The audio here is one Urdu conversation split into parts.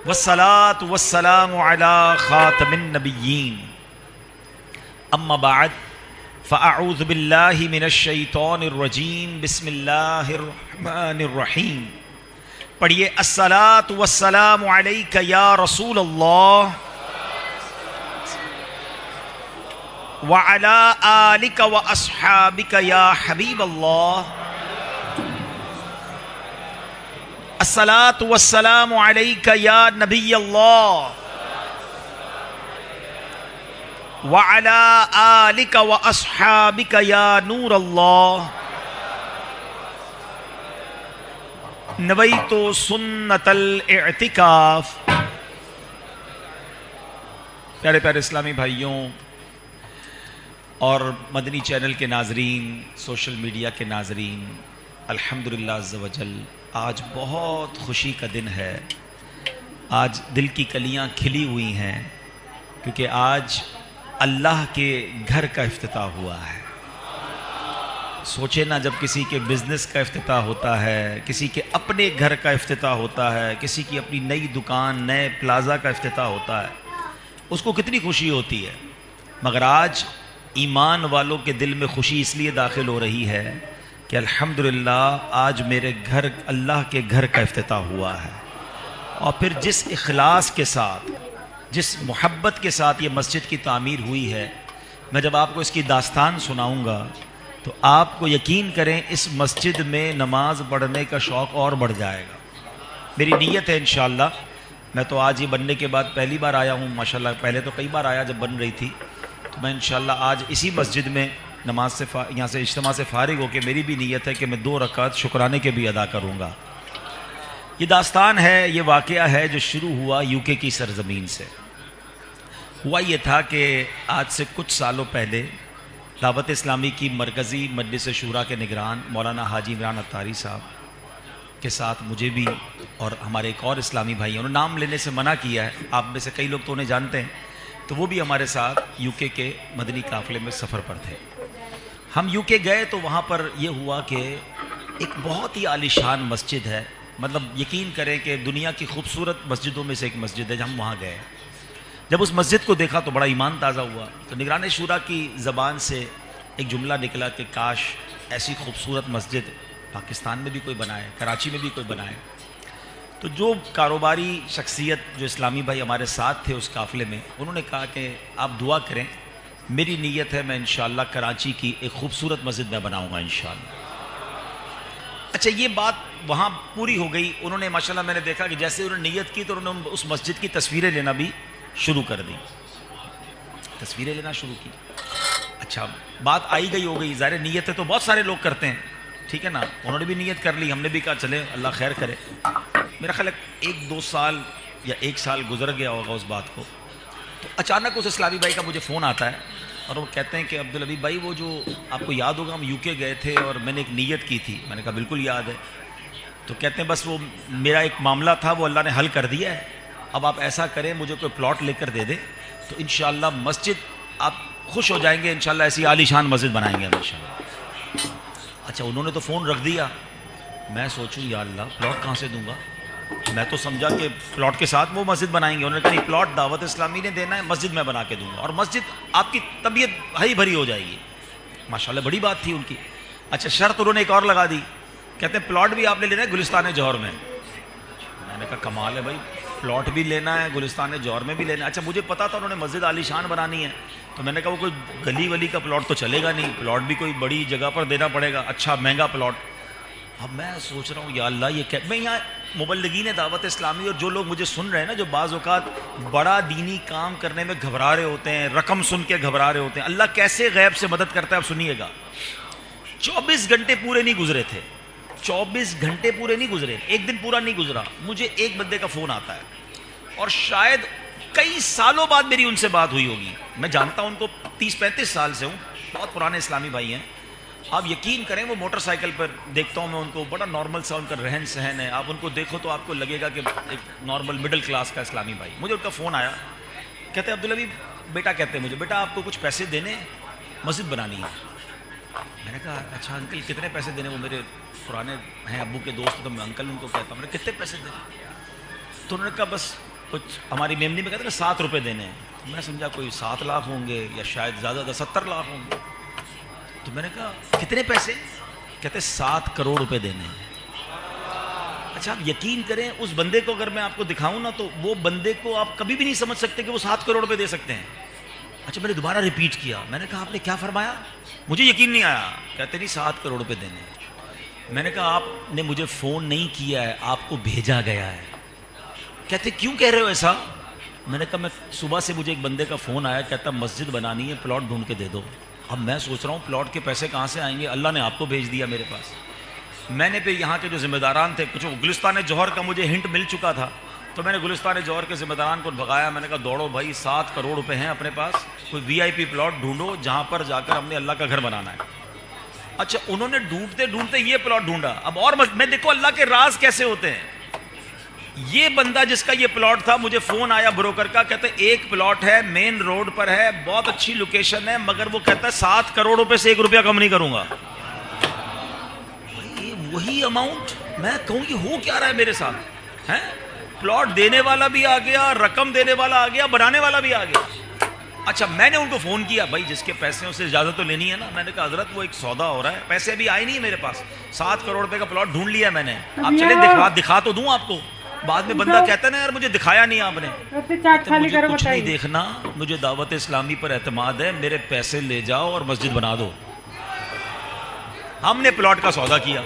والصلاة والسلام على خاتم النبیین اما بعد فاعوذ باللہ من الشیطان الرجیم بسم اللہ الرحمن الرحیم. پڑھیے الصلاة والسلام علیک یا رسول اللہ وعلی آلک واصحابک یا حبیب اللہ. الصلاة والسلام علیک یا نبی اللہ وعلی آلک واصحابک یا نور اللہ. نویت سنت الاعتکاف. پیارے پیارے اسلامی بھائیوں اور مدنی چینل کے ناظرین، سوشل میڈیا کے ناظرین، الحمدللہ عز و جل آج بہت خوشی کا دن ہے. آج دل کی کلیاں کھلی ہوئی ہیں کیونکہ آج اللہ کے گھر کا افتتاح ہوا ہے. سوچے نا، جب کسی کے بزنس کا افتتاح ہوتا ہے، کسی کے اپنے گھر کا افتتاح ہوتا ہے، کسی کی اپنی نئی دکان، نئے پلازا کا افتتاح ہوتا ہے، اس کو کتنی خوشی ہوتی ہے. مگر آج ایمان والوں کے دل میں خوشی اس لیے داخل ہو رہی ہے کہ الحمدللہ آج میرے گھر، اللہ کے گھر کا افتتاح ہوا ہے. اور پھر جس اخلاص کے ساتھ، جس محبت کے ساتھ یہ مسجد کی تعمیر ہوئی ہے، میں جب آپ کو اس کی داستان سناؤں گا تو آپ کو یقین کریں اس مسجد میں نماز پڑھنے کا شوق اور بڑھ جائے گا. میری نیت ہے انشاءاللہ. میں تو آج یہ بننے کے بعد پہلی بار آیا ہوں ماشاءاللہ. پہلے تو کئی بار آیا جب بن رہی تھی. تو میں انشاءاللہ آج اسی مسجد میں نماز سے یہاں سے اجتماع سے فارغ ہو کے میری بھی نیت ہے کہ میں 2 رکعت شکرانے کے بھی ادا کروں گا. یہ داستان ہے، یہ واقعہ ہے جو شروع ہوا UK کی سرزمین سے. ہوا یہ تھا کہ آج سے کچھ سالوں پہلے دعوت اسلامی کی مرکزی مجلس شورا کے نگران مولانا حاجی عمران اتاری صاحب کے ساتھ مجھے بھی اور ہمارے ایک اور اسلامی بھائی، انہوں نے نام لینے سے منع کیا ہے، آپ میں سے کئی لوگ تو انہیں جانتے ہیں، تو وہ بھی ہمارے ساتھ UK کے مدنی قافلے میں سفر پر تھے. ہم UK گئے تو وہاں پر یہ ہوا کہ ایک بہت ہی عالیشان مسجد ہے. مطلب یقین کریں کہ دنیا کی خوبصورت مسجدوں میں سے ایک مسجد ہے. جب ہم وہاں گئے، جب اس مسجد کو دیکھا تو بڑا ایمان تازہ ہوا. تو نگران شورا کی زبان سے ایک جملہ نکلا کہ کاش ایسی خوبصورت مسجد پاکستان میں بھی کوئی بنائے، کراچی میں بھی کوئی بنائے. تو جو کاروباری شخصیت، جو اسلامی بھائی ہمارے ساتھ تھے اس قافلے میں، انہوں نے کہا کہ آپ دعا کریں، میری نیت ہے میں انشاءاللہ کراچی کی ایک خوبصورت مسجد میں بناؤں گا انشاءاللہ. اچھا، یہ بات وہاں پوری ہو گئی. انہوں نے ماشاءاللہ، میں نے دیکھا کہ جیسے انہوں نے نیت کی تو انہوں نے اس مسجد کی تصویریں لینا بھی شروع کر دی. تصویریں لینا شروع کی. اچھا، بات آئی گئی ہو گئی. ظاہر نیت ہے تو بہت سارے لوگ کرتے ہیں، ٹھیک ہے نا. انہوں نے بھی نیت کر لی، ہم نے بھی کہا چلے اللہ خیر کرے. میرا خیال ہے 1-2 سال یا 1 سال گزر گیا ہوگا اس بات کو. تو اچانک اس اسلامی بھائی کا مجھے فون آتا ہے اور وہ کہتے ہیں کہ عبدالحبیب بھائی، وہ جو آپ کو یاد ہوگا ہم UK گئے تھے اور میں نے ایک نیت کی تھی. میں نے کہا بالکل یاد ہے. تو کہتے ہیں بس وہ میرا ایک معاملہ تھا وہ اللہ نے حل کر دیا ہے. اب آپ ایسا کریں، مجھے کوئی پلاٹ لے کر دے دیں تو انشاءاللہ مسجد آپ خوش ہو جائیں گے. انشاءاللہ ایسی عالی شان مسجد بنائیں گے انشاءاللہ. اچھا، انہوں نے تو فون رکھ دیا. میں سوچوں یا اللہ پلاٹ کہاں سے دوں گا. میں تو سمجھا کہ پلاٹ کے ساتھ وہ مسجد بنائیں گے. انہوں نے کہا نہیں، پلاٹ دعوت اسلامی نے دینا ہے، مسجد میں بنا کے دوں گا اور مسجد آپ کی طبیعت ہری بھری ہو جائے گی. ماشاءاللہ بڑی بات تھی ان کی. اچھا، شرط انہوں نے ایک اور لگا دی. کہتے ہیں پلاٹ بھی آپ نے لینا ہے گلستان جوہر میں. میں نے کہا کمال ہے بھائی، پلاٹ بھی لینا ہے، گلستان جوہر میں بھی لینا ہے. اچھا، مجھے پتا تھا انہوں نے مسجد عالی شان بنانی ہے. تو میں نے کہا وہ کوئی گلی ولی کا پلاٹ تو چلے گا نہیں، پلاٹ بھی کوئی بڑی جگہ پر دینا پڑے گا، اچھا مہنگا پلاٹ. اب میں سوچ رہا ہوں یا اللہ یہ میں یہاں مبلغین دعوت اسلامی اور جو لوگ مجھے سن رہے ہیں نا، جو بعض اوقات بڑا دینی کام کرنے میں گھبرا رہے ہوتے ہیں، رقم سن کے گھبرا رہے ہوتے ہیں، اللہ کیسے غیب سے مدد کرتا ہے آپ سنیے گا. 24 گھنٹے پورے نہیں گزرے تھے، 24 گھنٹے پورے نہیں گزرے، ایک دن پورا نہیں گزرا، مجھے ایک بندے کا فون آتا ہے اور شاید کئی سالوں بعد میری ان سے بات ہوئی ہوگی. میں جانتا ہوں ان کو 30-35 سال سے ہوں، بہت پرانے اسلامی بھائی ہیں. آپ یقین کریں وہ موٹر سائیکل پر دیکھتا ہوں میں ان کو، بڑا نارمل سا ان کا رہن سہن ہے. آپ ان کو دیکھو تو آپ کو لگے گا کہ ایک نارمل مڈل کلاس کا اسلامی بھائی. مجھے ان کا فون آیا، کہتے ہیں عبدالحبیب بیٹا، کہتے ہیں مجھے بیٹا آپ کو کچھ پیسے دینے، مسجد بنانی ہے. میں نے کہا اچھا انکل کتنے پیسے دینے؟ وہ میرے پرانے ہیں ابو کے دوست، تو میں انکل ان کو کہتا ہوں. میں نے کتنے پیسے دینے؟ تو انہوں نے کہا بس کچھ ہماری میمنی میں کہتے ہیں نا 7 روپے دینے ہیں. میں سمجھا کوئی 7 لاکھ ہوں گے یا شاید زیادہ 70 لاکھ ہوں گے. تو میں نے کہا کتنے پیسے؟ کہتے 7 کروڑ روپے دینے ہیں. اچھا آپ یقین کریں اس بندے کو اگر میں آپ کو دکھاؤں نا تو وہ بندے کو آپ کبھی بھی نہیں سمجھ سکتے کہ وہ 7 کروڑ روپے دے سکتے ہیں. اچھا میں نے دوبارہ ریپیٹ کیا, میں نے کہا آپ نے کیا فرمایا؟ مجھے یقین نہیں آیا. کہتے نہیں 7 کروڑ روپے دینے ہیں. میں نے کہا آپ نے مجھے فون نہیں کیا ہے, آپ کو بھیجا گیا ہے. کہتے کیوں کہہ رہے ہو ایسا؟ میں نے کہا میں صبح سے مجھے ایک بندے کا فون آیا, کہتا مسجد بنانی ہے, پلاٹ ڈھونڈ کے دے دو. اب میں سوچ رہا ہوں پلاٹ کے پیسے کہاں سے آئیں گے؟ اللہ نے آپ کو بھیج دیا میرے پاس. میں نے پھر یہاں کے جو ذمہ داران تھے, کچھ گلستان جوہر کا مجھے ہنٹ مل چکا تھا, تو میں نے گلستان جوہر کے ذمہ داران کو بھگایا. میں نے کہا دوڑو بھائی, 7 کروڑ روپے ہیں اپنے پاس, کوئی VIP پلاٹ ڈھونڈو جہاں پر جا کر ہم نے اللہ کا گھر بنانا ہے. اچھا انہوں نے ڈھونڈتے ڈھونڈتے یہ پلاٹ ڈھونڈا. اب اور میں دیکھو اللہ کے راز کیسے ہوتے ہیں. یہ بندہ جس کا یہ پلاٹ تھا, مجھے فون آیا بروکر کا, کہتا ہے ایک پلاٹ ہے, مین روڈ پر ہے, بہت اچھی لوکیشن ہے, مگر وہ کہتا ہے 7 کروڑ روپے سے 1 روپیہ کم نہیں کروں گا. وہی اماؤنٹ میں کہوں کہ ہو کیا رہا ہے میرے ساتھ ہے. پلاٹ دینے والا بھی آ گیا, رقم دینے والا آ گیا, بنانے والا بھی آ گیا. اچھا میں نے ان کو فون کیا, بھائی جس کے پیسے اس سے اجازت تو لینی ہے نا. میں نے کہا حضرت وہ ایک سودا ہو رہا ہے, پیسے ابھی آئے نہیں ہے میرے پاس, 7 کروڑ روپے کا پلاٹ ڈھونڈ لیا میں نے, آپ چلیں دکھا تو دوں آپ کو. بعد میں بندہ کہتا ہے نا یار مجھے دکھایا نہیں آپ نے. مجھے کچھ نہیں دیکھنا, مجھے دعوت اسلامی پر اعتماد ہے, میرے پیسے لے جاؤ اور مسجد بنا دو. ہم نے پلاٹ کا سودا کیا,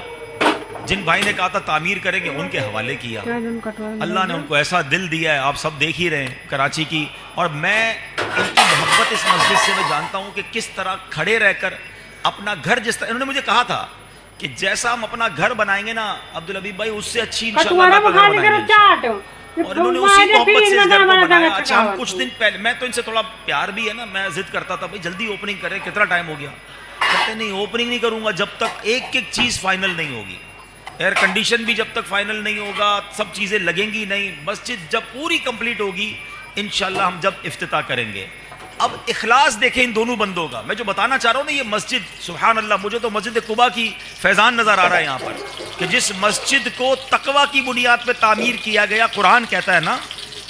جن بھائی نے کہا تھا تعمیر کریں گے ان کے حوالے کیا. اللہ نے ان کو ایسا دل دیا ہے, آپ سب دیکھ ہی رہے ہیں کراچی کی. اور میں ان کی محبت اس مسجد سے میں جانتا ہوں کہ کس طرح کھڑے رہ کر اپنا گھر, جس طرح انہوں نے مجھے کہا تھا کہ جیسا ہم اپنا گھر بنائیں گے نا عبدالحبیب بھائی, اس سے اچھی انشاءاللہ اللہ کا گھر بنائیں گے. اور انہوں نے اسی محبت سے اس گھر کو بنایا. اچھا ہم کچھ دن پہلے, میں تو ان سے تھوڑا پیار بھی ہے نا, میں ضد کرتا تھا بھائی جلدی اوپننگ کریں, کتنا ٹائم ہو گیا. کہتے نہیں اوپننگ نہیں کروں گا جب تک ایک ایک چیز فائنل نہیں ہوگی. ایئر کنڈیشن بھی جب تک فائنل نہیں ہوگا, سب چیزیں لگیں گی نہیں. مسجد جب پوری کمپلیٹ ہوگی انشاءاللہ ہم جب افتتاح کریں گے. اب اخلاص دیکھیں ان دونوں بندوں کا. میں جو بتانا چاہ رہا ہوں نا, یہ مسجد سبحان اللہ, مجھے تو مسجد قباء کی فیضان نظر آ رہا ہے یہاں پر, کہ جس مسجد کو تقویٰ کی بنیاد پہ تعمیر کیا گیا. قرآن کہتا ہے نا,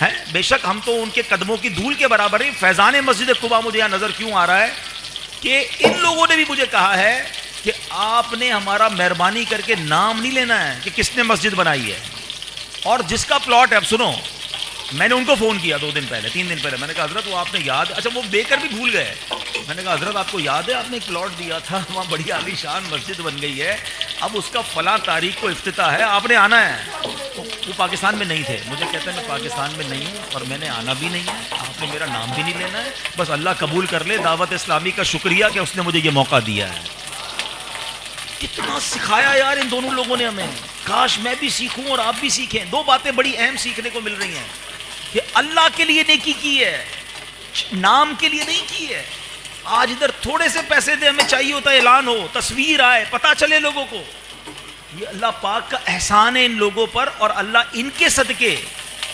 ہے بے شک ہم تو ان کے قدموں کی دھول کے برابر ہیں. فیضان مسجد قباء مجھے یہاں نظر کیوں آ رہا ہے کہ ان لوگوں نے بھی مجھے کہا ہے کہ آپ نے ہمارا مہربانی کر کے نام نہیں لینا ہے کہ کس نے مسجد بنائی ہے اور جس کا پلاٹ ہے. اب سنو, میں نے ان کو فون کیا 2 دن پہلے 3 دن پہلے, میں نے کہا حضرت وہ آپ نے یاد, اچھا وہ دے کر بھی بھول گئے. میں نے کہا حضرت آپ کو یاد ہے آپ نے ایک پلاٹ دیا تھا, وہاں بڑی عالی شان مسجد بن گئی ہے, اب اس کا فلاں تاریخ کو افتتاح ہے, آپ نے آنا ہے. وہ پاکستان میں نہیں تھے. مجھے کہتے ہیں میں پاکستان میں نہیں ہوں اور میں نے آنا بھی نہیں ہے, آپ نے میرا نام بھی نہیں لینا ہے, بس اللہ قبول کر لے. دعوت اسلامی کا شکریہ کہ اس نے مجھے یہ موقع دیا ہے. کتنا سکھایا یار ان دونوں لوگوں نے ہمیں. کاش میں بھی سیکھوں اور آپ بھی سیکھیں. 2 باتیں بڑی اہم سیکھنے کو مل رہی ہیں کہ اللہ کے لیے نیکی کی ہے, نام کے لیے نہیں کی ہے. آج ادھر تھوڑے سے پیسے دے, ہمیں چاہیے ہوتا ہے اعلان ہو, تصویر آئے, پتہ چلے لوگوں کو. یہ اللہ پاک کا احسان ہے ان لوگوں پر, اور اللہ ان کے صدقے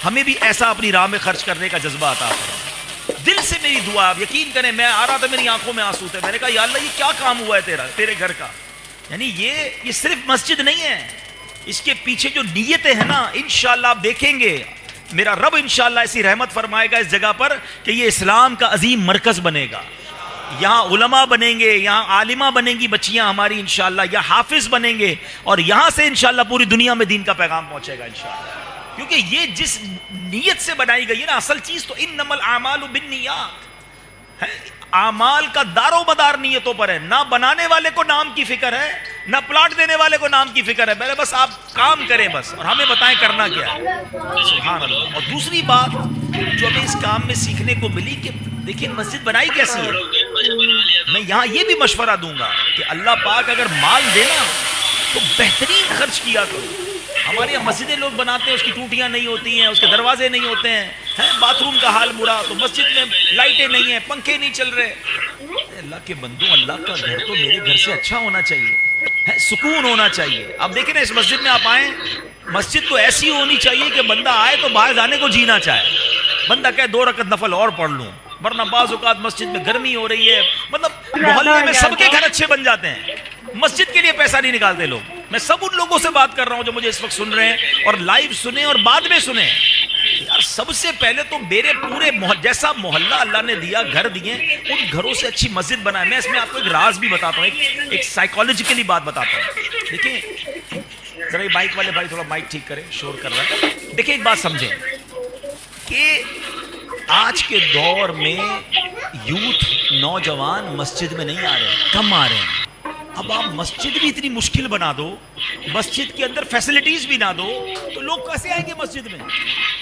ہمیں بھی ایسا اپنی راہ میں خرچ کرنے کا جذبہ عطا کرے. دل سے میری دعا, آپ یقین کریں, میں آ رہا تھا میری آنکھوں میں آنسو تھے. میں نے کہا یا اللہ یہ کیا کام ہوا ہے تیرے گھر کا. یعنی یہ صرف مسجد نہیں ہے, اس کے پیچھے جو نیتیں ہیں نا, انشاءاللہ آپ دیکھیں گے میرا رب انشاءاللہ ایسی رحمت فرمائے گا اس جگہ پر کہ یہ اسلام کا عظیم مرکز بنے گا. یہاں علماء بنیں گے, یہاں عالمہ بنیں گی بچیاں ہماری انشاءاللہ, یا حافظ بنیں گے, اور یہاں سے انشاءاللہ پوری دنیا میں دین کا پیغام پہنچے گا انشاءاللہ. کیونکہ یہ جس نیت سے بنائی گئی ہے نا, اصل چیز تو انما الاعمال بالنیات ہے. اعمال کا دار و مدار نیتوں پر ہے. نہ بنانے والے کو نام کی فکر ہے, نہ پلاٹ دینے والے کو نام کی فکر ہے. پہلے بس آپ کام کریں بس, اور ہمیں بتائیں کرنا کیا ہے. سبحان اللہ. اور دوسری بات جو ہمیں اس کام میں سیکھنے کو ملی کہ دیکھیں مسجد بنائی کیسی ہے. میں یہاں یہ بھی مشورہ دوں گا کہ اللہ پاک اگر مال دینا تو بہترین خرچ کیا کرو. ہمارے یہاں مسجدیں لوگ بناتے ہیں, اس کی ٹوٹیاں نہیں ہوتی ہیں, اس کے دروازے نہیں ہوتے ہیں, باتھ روم کا حال برا, تو مسجد میں لائٹیں نہیں ہیں, پنکھے نہیں چل رہے. اللہ کے بندوں, اللہ کا گھر تو میرے گھر سے اچھا ہونا چاہیے, سکون ہونا چاہیے. اب دیکھیں نا اس مسجد میں آپ آئیں, مسجد تو ایسی ہونی چاہیے کہ بندہ آئے تو باہر جانے کو جینا چاہے. بندہ کہے 2 رکعت نفل اور پڑھ لوں, ورنہ بعض اوقات مسجد میں گرمی ہو رہی ہے. مطلب محلے میں سب کے گھر اچھے بن جاتے ہیں, مسجد کے لیے پیسہ نہیں نکالتے لوگ. میں سب ان لوگوں سے بات کر رہا ہوں جو مجھے اس وقت سن رہے ہیں, اور لائیو سنیں اور بعد میں سنیں. یار سب سے پہلے تو میرے پورے جیسا محلہ اللہ نے دیا، گھر دیے، ان گھروں سے اچھی مسجد بنائے. میں اس میں آپ کو ایک راز بھی بتاتا ہوں، ایک سائیکالوجیکلی بات بتاتا ہوں. دیکھیں ذرا مائک والے بھائی تھوڑا مائک ٹھیک کریں، شور کر رہا ہے. دیکھیں ایک بات سمجھیں کہ آج کے دور میں یوتھ نوجوان مسجد میں نہیں آ رہے ہیں، کم آ رہے ہیں. اب آپ مسجد بھی اتنی مشکل بنا دو، مسجد کے اندر فیسلٹیز بھی نہ دو، تو لوگ کیسے آئیں گے مسجد میں؟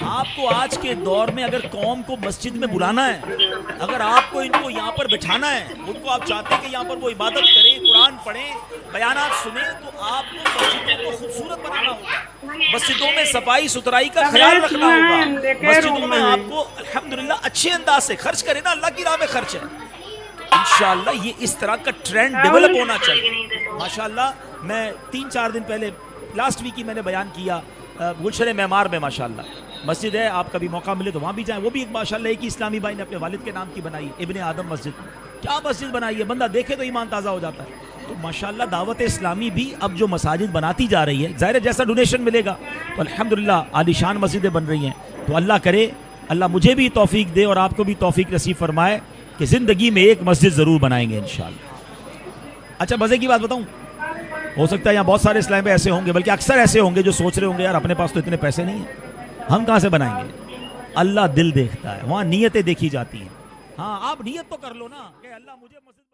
آپ کو آج کے دور میں اگر قوم کو مسجد میں بلانا ہے، اگر آپ کو ان کو یہاں پر بٹھانا ہے، ان کو آپ چاہتے ہیں کہ یہاں پر وہ عبادت کریں، قرآن پڑھیں، بیانات سنیں، تو آپ کو مسجدوں کو خوبصورت بنانا ہوگا، مسجدوں میں صفائی ستھرائی کا خیال رکھنا ہوگا، مسجدوں میں آپ کو الحمدللہ اچھے انداز سے خرچ کریں نا، اللہ کی راہ میں خرچ ہے. انشاءاللہ یہ اس طرح کا ٹرینڈ ڈیولپ ہونا چاہیے. ماشاءاللہ میں 3-4 دن پہلے لاسٹ ویک ہی میں نے بیان کیا گلشن معمار میں ماشاءاللہ مسجد ہے، آپ کبھی موقع ملے تو وہاں بھی جائیں. وہ بھی ایک ماشاءاللہ ایک ہی اسلامی بھائی نے اپنے والد کے نام کی بنائی، ابن آدم مسجد. کیا مسجد بنائی ہے، بندہ دیکھے تو ایمان تازہ ہو جاتا ہے. تو ماشاءاللہ دعوت اسلامی بھی اب جو مساجد بناتی جا رہی ہے، ظاہر ہے جیسا ڈونیشن ملے گا تو الحمدللہ عالی شان مسجدیں بن رہی ہیں. تو اللہ کرے، اللہ مجھے بھی توفیق دے اور آپ کو بھی توفیق نصیب فرمائے کہ زندگی میں ایک مسجد ضرور بنائیں گے انشاءاللہ. اچھا مزے کی بات بتاؤں، ہو سکتا ہے یہاں بہت سارے اسلام پہ ایسے ہوں گے، بلکہ اکثر ایسے ہوں گے جو سوچ رہے ہوں گے یار اپنے پاس تو اتنے پیسے نہیں ہیں، ہم کہاں سے بنائیں گے. اللہ دل دیکھتا ہے، وہاں نیتیں دیکھی جاتی ہیں. ہاں آپ نیت تو کر لو نا کہ اللہ مجھے مسجد